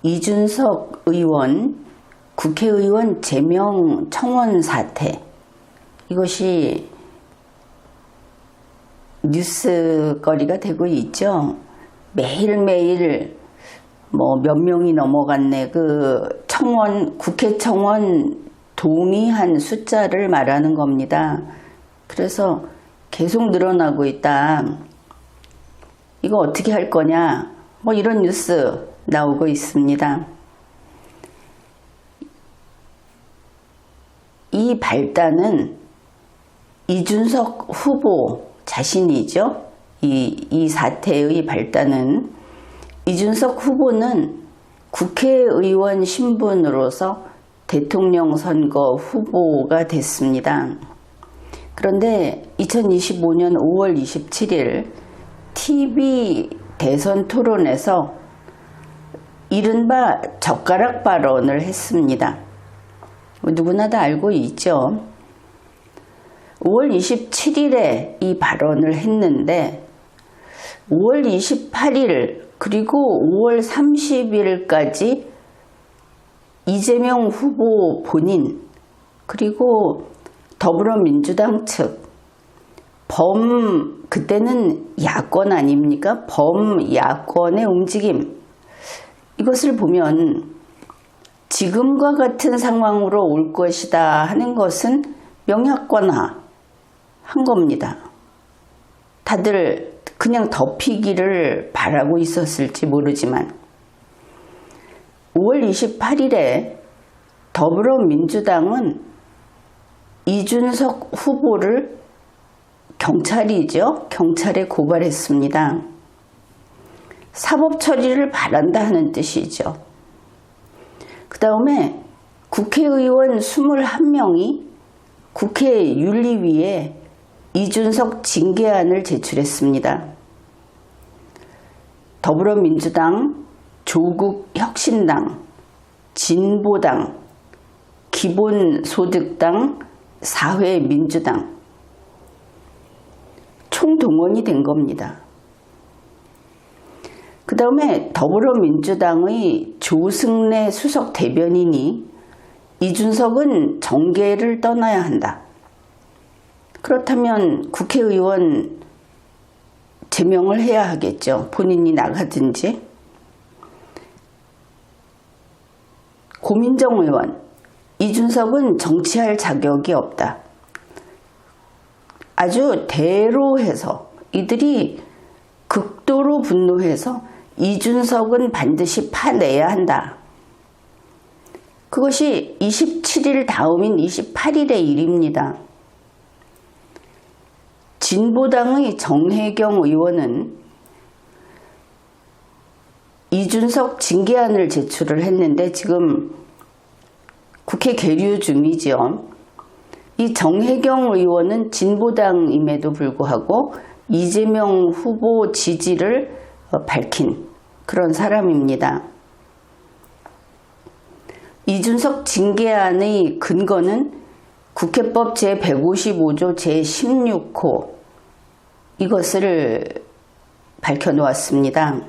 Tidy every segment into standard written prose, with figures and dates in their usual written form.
이준석 의원 국회의원 제명 청원 사태, 이것이 뉴스거리가 되고 있죠. 매일매일 몇 명이 넘어갔네. 국회 청원 동의한 숫자를 말하는 겁니다. 그래서 계속 늘어나고 있다. 이거 어떻게 할 거냐? 이런 뉴스 나오고 있습니다. 이 발단은 이준석 후보 자신이죠. 이 사태의 발단은 이준석 후보는 국회의원 신분으로서 대통령 선거 후보가 됐습니다. 그런데 2025년 5월 27일 TV 대선 토론에서 이른바 젓가락 발언을 했습니다. 누구나 다 알고 있죠. 5월 27일에 이 발언을 했는데 5월 28일 그리고 5월 30일까지 이재명 후보 본인 그리고 더불어민주당 측 그때는 야권 아닙니까? 범야권의 움직임, 이것을 보면 지금과 같은 상황으로 올 것이다 하는 것은 명약관화 한 겁니다. 다들 그냥 덮이기를 바라고 있었을지 모르지만 5월 28일에 더불어민주당은 이준석 후보를 경찰에 고발했습니다. 사법 처리를 바란다 하는 뜻이죠. 그 다음에 국회의원 21명이 국회 윤리위에 이준석 징계안을 제출했습니다. 더불어민주당, 조국혁신당, 진보당, 기본소득당, 사회민주당 총동원이 된 겁니다. 그 다음에 더불어민주당의 조승래 수석 대변인이 이준석은 정계를 떠나야 한다. 그렇다면 국회의원 제명을 해야 하겠죠. 본인이 나가든지. 고민정 의원, 이준석은 정치할 자격이 없다. 아주 대로해서 이들이 극도로 분노해서 이준석은 반드시 파내야 한다. 그것이 27일 다음인 28일의 일입니다. 진보당의 정혜경 의원은 이준석 징계안을 제출을 했는데 지금 국회 계류 중이죠. 이 정혜경 의원은 진보당임에도 불구하고 이재명 후보 지지를 밝힌 그런 사람입니다. 이준석 징계안의 근거는 국회법 제155조 제16호 이것을 밝혀놓았습니다.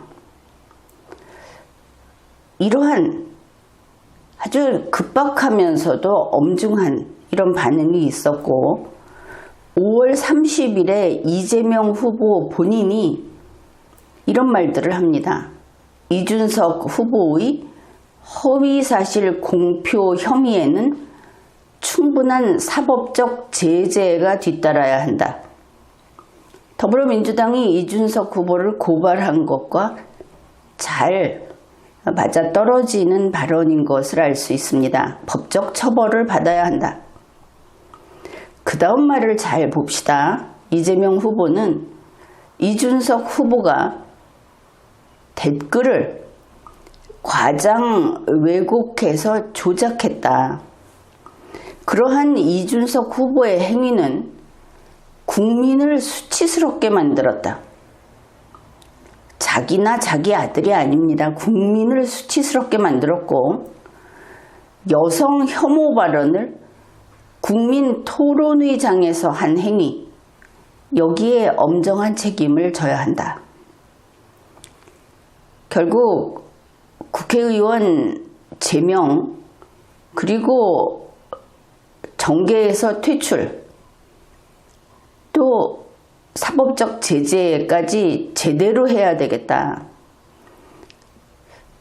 이러한 아주 급박하면서도 엄중한 이런 반응이 있었고 5월 30일에 이재명 후보 본인이 이런 말들을 합니다. 이준석 후보의 허위사실 공표 혐의에는 충분한 사법적 제재가 뒤따라야 한다. 더불어민주당이 이준석 후보를 고발한 것과 잘 맞아떨어지는 발언인 것을 알 수 있습니다. 법적 처벌을 받아야 한다. 그 다음 말을 잘 봅시다. 이재명 후보는 이준석 후보가 댓글을 과장 왜곡해서 조작했다. 그러한 이준석 후보의 행위는 국민을 수치스럽게 만들었다. 자기나 자기 아들이 아닙니다. 국민을 수치스럽게 만들었고 여성 혐오 발언을 국민 토론의장에서 한 행위, 여기에 엄정한 책임을 져야 한다. 결국 국회의원 제명 그리고 정계에서 퇴출 또 사법적 제재까지 제대로 해야 되겠다.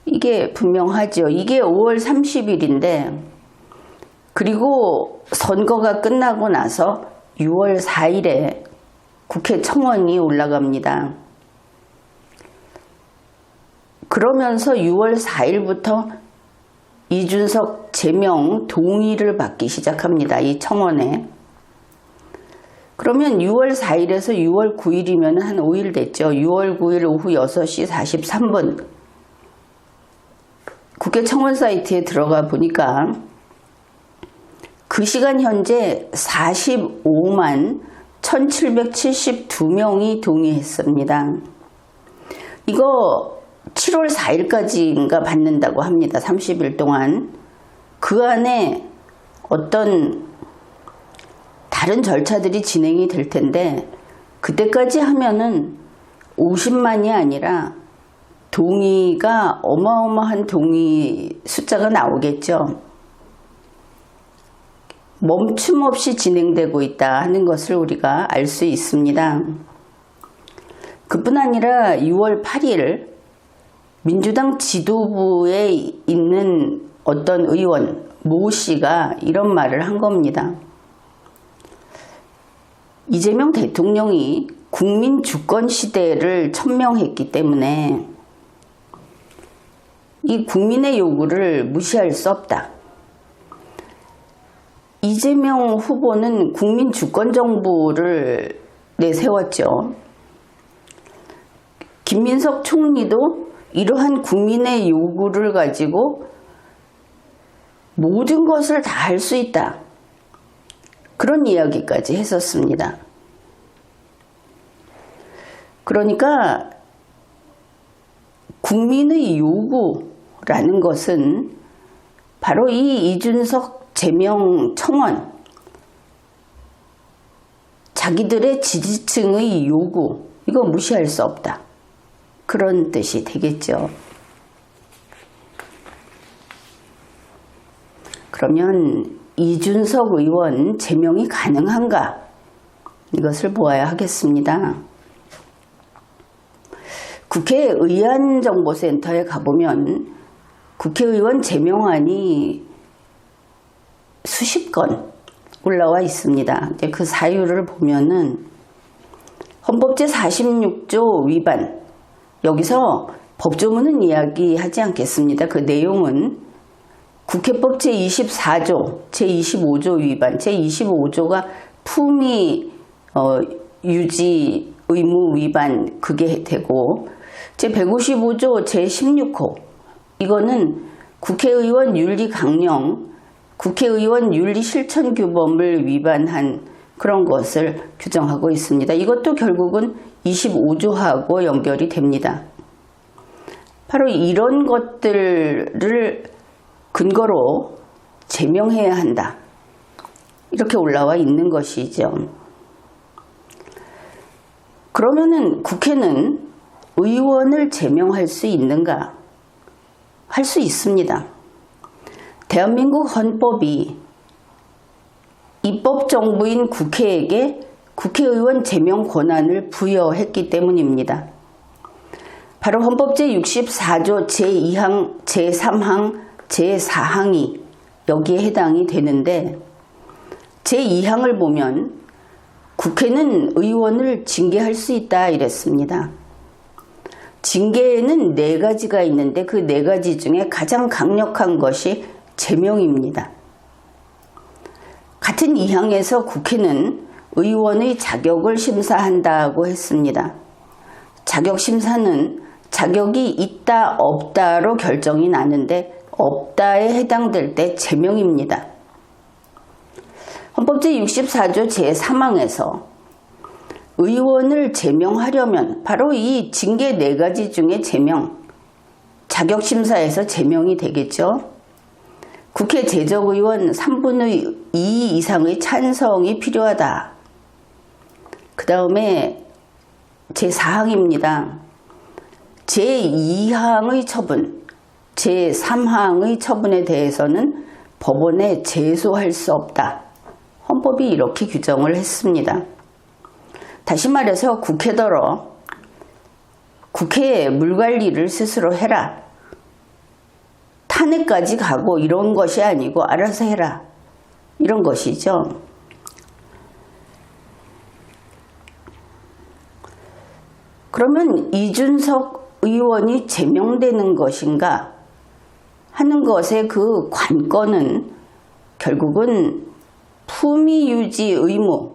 이게 분명하죠. 이게 5월 30일인데 그리고 선거가 끝나고 나서 6월 4일에 국회 청원이 올라갑니다. 그러면서 6월 4일부터 이준석 제명 동의를 받기 시작합니다. 이 청원에. 그러면 6월 4일에서 6월 9일이면 한 5일 됐죠. 6월 9일 오후 6시 43분 국회 청원 사이트에 들어가 보니까 그 시간 현재 45만 1772명이 동의했습니다. 이거 7월 4일까지인가 받는다고 합니다. 30일 동안. 그 안에 어떤 다른 절차들이 진행이 될 텐데 그때까지 하면은 50만이 아니라 동의가 어마어마한 동의 숫자가 나오겠죠. 멈춤 없이 진행되고 있다 하는 것을 우리가 알 수 있습니다. 그뿐 아니라 6월 8일 민주당 지도부에 있는 어떤 의원 모 씨가 이런 말을 한 겁니다. 이재명 대통령이 국민 주권 시대를 천명했기 때문에 이 국민의 요구를 무시할 수 없다. 이재명 후보는 국민 주권 정부를 내세웠죠. 김민석 총리도 이러한 국민의 요구를 가지고 모든 것을 다 할 수 있다. 그런 이야기까지 했었습니다. 그러니까 국민의 요구라는 것은 바로 이 이준석 제명 청원, 자기들의 지지층의 요구, 이거 무시할 수 없다. 그런 뜻이 되겠죠. 그러면 이준석 의원 제명이 가능한가? 이것을 보아야 하겠습니다. 국회 의안정보센터에 가보면 국회의원 제명안이 수십 건 올라와 있습니다. 그 사유를 보면은 헌법 제46조 위반, 여기서 법조문은 이야기하지 않겠습니다. 그 내용은 국회법 제24조, 제25조 위반, 제25조가 품위 유지 의무 위반 그게 되고 제155조 제16호 이거는 국회의원 윤리 강령, 국회의원 윤리 실천 규범을 위반한 그런 것을 규정하고 있습니다. 이것도 결국은 25조하고 연결이 됩니다. 바로 이런 것들을 근거로 제명해야 한다. 이렇게 올라와 있는 것이죠. 그러면은 국회는 의원을 제명할 수 있는가? 할 수 있습니다. 대한민국 헌법이 입법정부인 국회에게 국회의원 제명 권한을 부여했기 때문입니다. 바로 헌법 제64조 제2항, 제3항, 제4항이 여기에 해당이 되는데 제2항을 보면 국회는 의원을 징계할 수 있다 이랬습니다. 징계에는 4가지가 있는데 그 4가지 중에 가장 강력한 것이 제명입니다. 같은 2항에서 국회는 의원의 자격을 심사한다고 했습니다. 자격심사는 자격이 있다 없다로 결정이 나는데 없다에 해당될 때 제명입니다. 헌법 제64조 제3항에서 의원을 제명하려면 바로 이 징계 4가지 중에 제명, 자격심사에서 제명이 되겠죠. 국회 제적의원 3분의 2 이상의 찬성이 필요하다. 그 다음에 제4항입니다. 제2항의 처분, 제3항의 처분에 대해서는 법원에 제소할 수 없다. 헌법이 이렇게 규정을 했습니다. 다시 말해서 국회더러 국회에 물관리를 스스로 해라. 탄핵까지 가고 이런 것이 아니고 알아서 해라. 이런 것이죠. 그러면 이준석 의원이 제명되는 것인가 하는 것의 그 관건은 결국은 품위 유지 의무,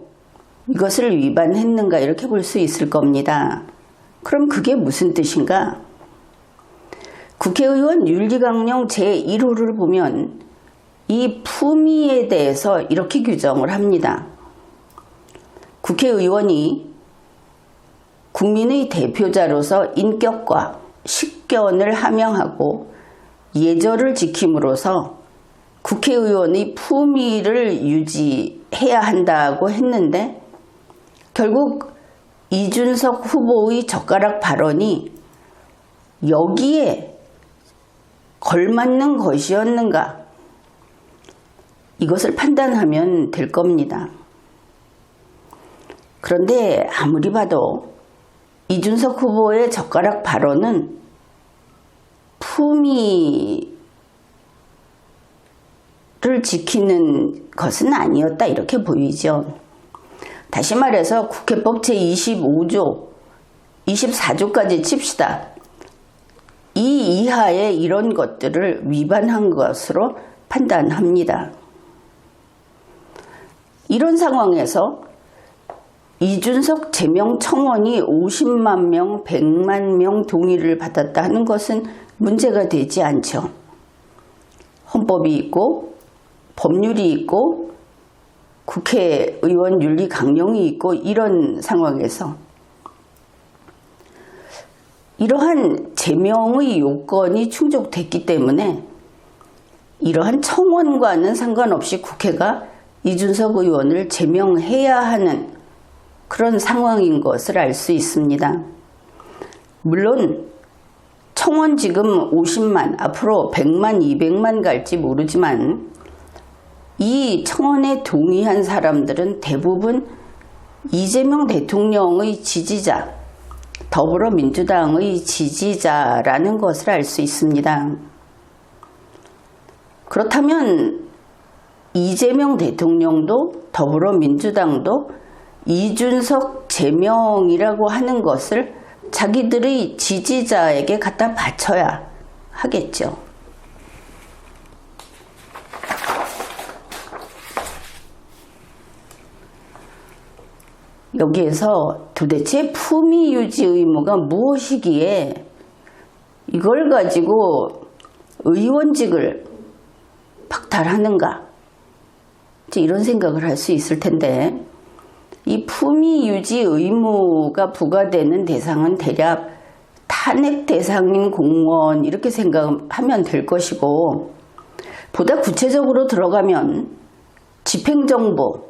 이것을 위반했는가 이렇게 볼 수 있을 겁니다. 그럼 그게 무슨 뜻인가? 국회의원 윤리강령 제1호를 보면 이 품위에 대해서 이렇게 규정을 합니다. 국회의원이 국민의 대표자로서 인격과 식견을 함양하고 예절을 지킴으로써 국회의원의 품위를 유지해야 한다고 했는데 결국 이준석 후보의 젓가락 발언이 여기에 걸맞는 것이었는가? 이것을 판단하면 될 겁니다. 그런데 아무리 봐도 이준석 후보의 젓가락 발언은 품위를 지키는 것은 아니었다 이렇게 보이죠. 다시 말해서 국회법 제25조, 24조까지 칩시다. 이 이하의 이런 것들을 위반한 것으로 판단합니다. 이런 상황에서 이준석 제명 청원이 50만 명, 100만 명 동의를 받았다 하는 것은 문제가 되지 않죠. 헌법이 있고 법률이 있고 국회의원 윤리 강령이 있고 이런 상황에서 이러한 제명의 요건이 충족됐기 때문에 이러한 청원과는 상관없이 국회가 이준석 의원을 제명해야 하는 그런 상황인 것을 알 수 있습니다. 물론 청원 지금 50만, 앞으로 100만, 200만 갈지 모르지만 이 청원에 동의한 사람들은 대부분 이재명 대통령의 지지자, 더불어민주당의 지지자라는 것을 알 수 있습니다. 그렇다면 이재명 대통령도 더불어민주당도 이준석 제명이라고 하는 것을 자기들의 지지자에게 갖다 바쳐야 하겠죠. 여기에서 도대체 품위 유지 의무가 무엇이기에 이걸 가지고 의원직을 박탈하는가? 이런 생각을 할 수 있을 텐데 이 품위 유지 의무가 부과되는 대상은 대략 탄핵 대상인 공무원 이렇게 생각하면 될 것이고 보다 구체적으로 들어가면 집행정부,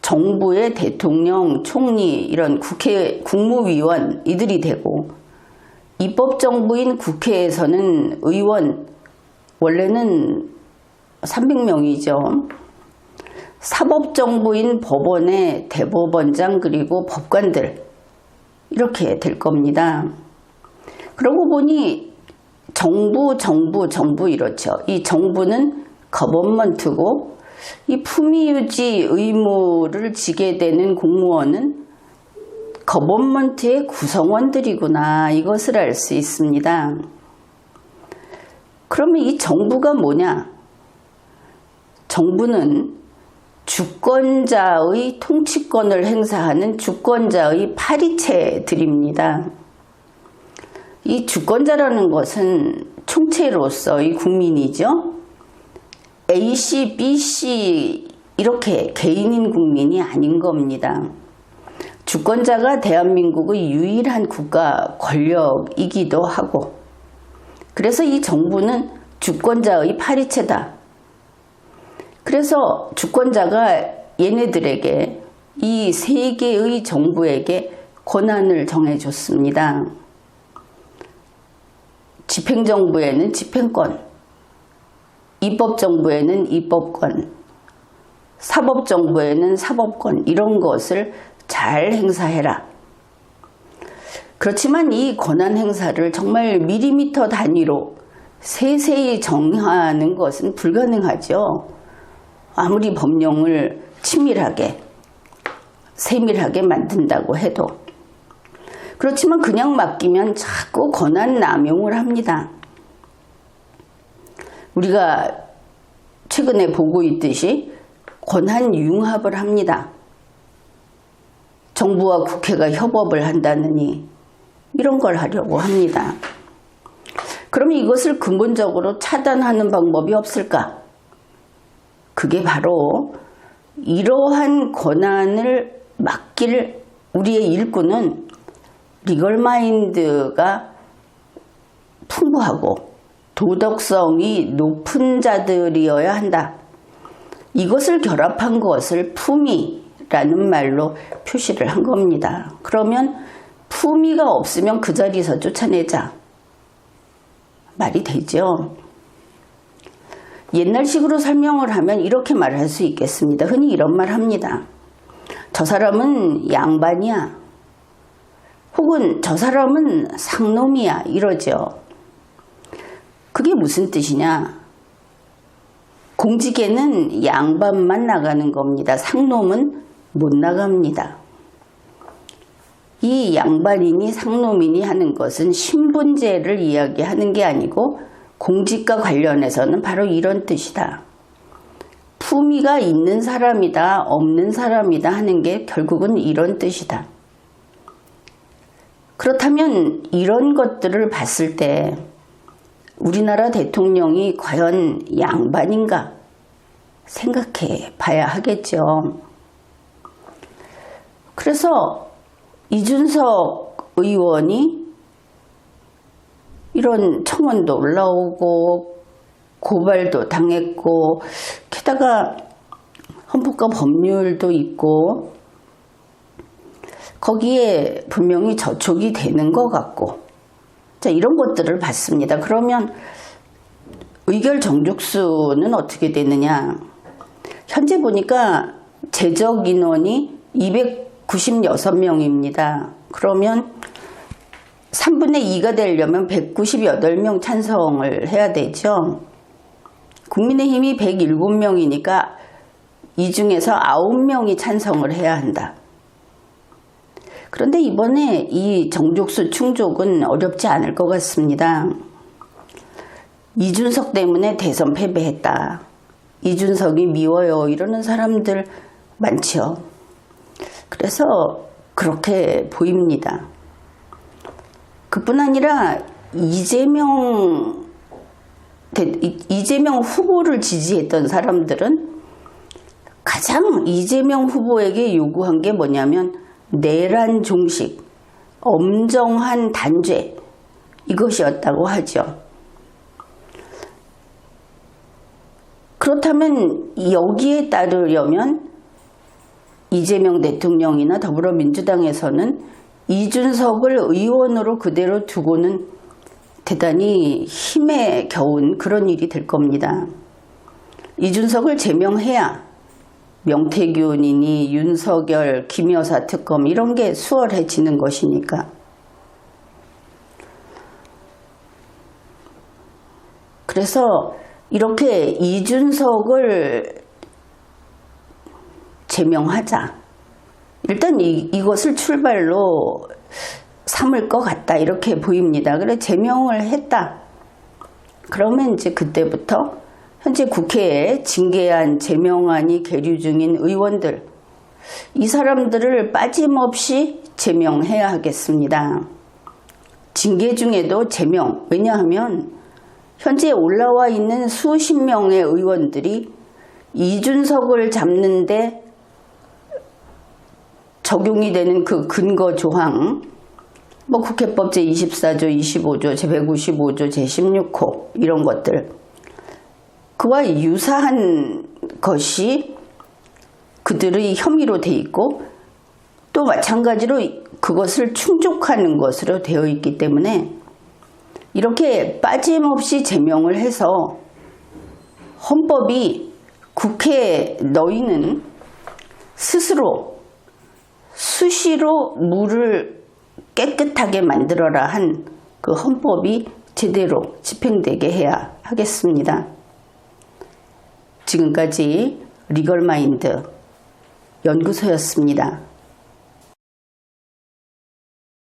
정부의 대통령, 총리 이런 국회 국무위원 이들이 되고 입법정부인 국회에서는 의원 원래는 300명이죠. 사법정부인 법원의 대법원장 그리고 법관들 이렇게 될 겁니다. 그러고 보니 정부 이렇죠. 이 정부는 거버먼트고 이 품위유지 의무를 지게 되는 공무원은 거버먼트의 구성원들이구나 이것을 알 수 있습니다. 그러면 이 정부가 뭐냐? 정부는 주권자의 통치권을 행사하는 주권자의 파리체들입니다. 이 주권자라는 것은 총체로서의 국민이죠. A씨, B씨 이렇게 개인인 국민이 아닌 겁니다. 주권자가 대한민국의 유일한 국가 권력이기도 하고 그래서 이 정부는 주권자의 파리체다. 그래서 주권자가 얘네들에게 이 세 개의 정부에게 권한을 정해줬습니다. 집행정부에는 집행권, 입법정부에는 입법권, 사법정부에는 사법권, 이런 것을 잘 행사해라. 그렇지만 이 권한 행사를 정말 밀리미터 단위로 세세히 정하는 것은 불가능하죠. 아무리 법령을 치밀하게, 세밀하게 만든다고 해도. 그렇지만 그냥 맡기면 자꾸 권한 남용을 합니다. 우리가 최근에 보고 있듯이 권한 융합을 합니다. 정부와 국회가 협업을 한다느니 이런 걸 하려고 합니다. 그러면 이것을 근본적으로 차단하는 방법이 없을까? 그게 바로 이러한 권한을 맡길 우리의 일꾼은 리걸마인드가 풍부하고 도덕성이 높은 자들이어야 한다. 이것을 결합한 것을 품위라는 말로 표시를 한 겁니다. 그러면 품위가 없으면 그 자리에서 쫓아내자. 말이 되죠. 옛날식으로 설명을 하면 이렇게 말할 수 있겠습니다. 흔히 이런 말 합니다. 저 사람은 양반이야. 혹은 저 사람은 상놈이야. 이러죠. 그게 무슨 뜻이냐? 공직에는 양반만 나가는 겁니다. 상놈은 못 나갑니다. 이 양반이니 상놈이니 하는 것은 신분제를 이야기하는 게 아니고 공직과 관련해서는 바로 이런 뜻이다. 품위가 있는 사람이다, 없는 사람이다 하는 게 결국은 이런 뜻이다. 그렇다면 이런 것들을 봤을 때 우리나라 대통령이 과연 양반인가 생각해 봐야 하겠죠. 그래서 이준석 의원이 이런 청원도 올라오고 고발도 당했고 게다가 헌법과 법률도 있고 거기에 분명히 저촉이 되는 것 같고 자, 이런 것들을 봤습니다. 그러면 의결 정족수는 어떻게 되느냐? 현재 보니까 제적 인원이 296명입니다. 그러면 3분의 2가 되려면 198명 찬성을 해야 되죠. 국민의힘이 107명이니까 이 중에서 9명이 찬성을 해야 한다. 그런데 이번에 이 정족수 충족은 어렵지 않을 것 같습니다. 이준석 때문에 대선 패배했다. 이준석이 미워요. 이러는 사람들 많죠. 그래서 그렇게 보입니다. 그뿐 아니라 이재명 후보를 지지했던 사람들은 가장 이재명 후보에게 요구한 게 뭐냐면 내란 종식, 엄정한 단죄 이것이었다고 하죠. 그렇다면 여기에 따르려면 이재명 대통령이나 더불어민주당에서는 이준석을 의원으로 그대로 두고는 대단히 힘에 겨운 그런 일이 될 겁니다. 이준석을 제명해야 명태균이니 윤석열, 김여사 특검 이런 게 수월해지는 것이니까. 그래서 이렇게 이준석을 제명하자. 일단 이것을 출발로 삼을 것 같다 이렇게 보입니다. 그래 제명을 했다. 그러면 이제 그때부터 현재 국회에 징계안, 제명안이 계류 중인 의원들 이 사람들을 빠짐없이 제명해야 하겠습니다. 징계 중에도 제명. 왜냐하면 현재 올라와 있는 수십 명의 의원들이 이준석을 잡는데 적용이 되는 그 근거 조항, 뭐 국회법 제24조, 25조, 제155조, 제16호 이런 것들 그와 유사한 것이 그들의 혐의로 돼 있고 또 마찬가지로 그것을 충족하는 것으로 되어 있기 때문에 이렇게 빠짐없이 제명을 해서 헌법이 국회에 너희는 스스로 수시로 물을 깨끗하게 만들어라 한 그 헌법이 제대로 집행되게 해야 하겠습니다. 지금까지 리걸마인드 연구소였습니다.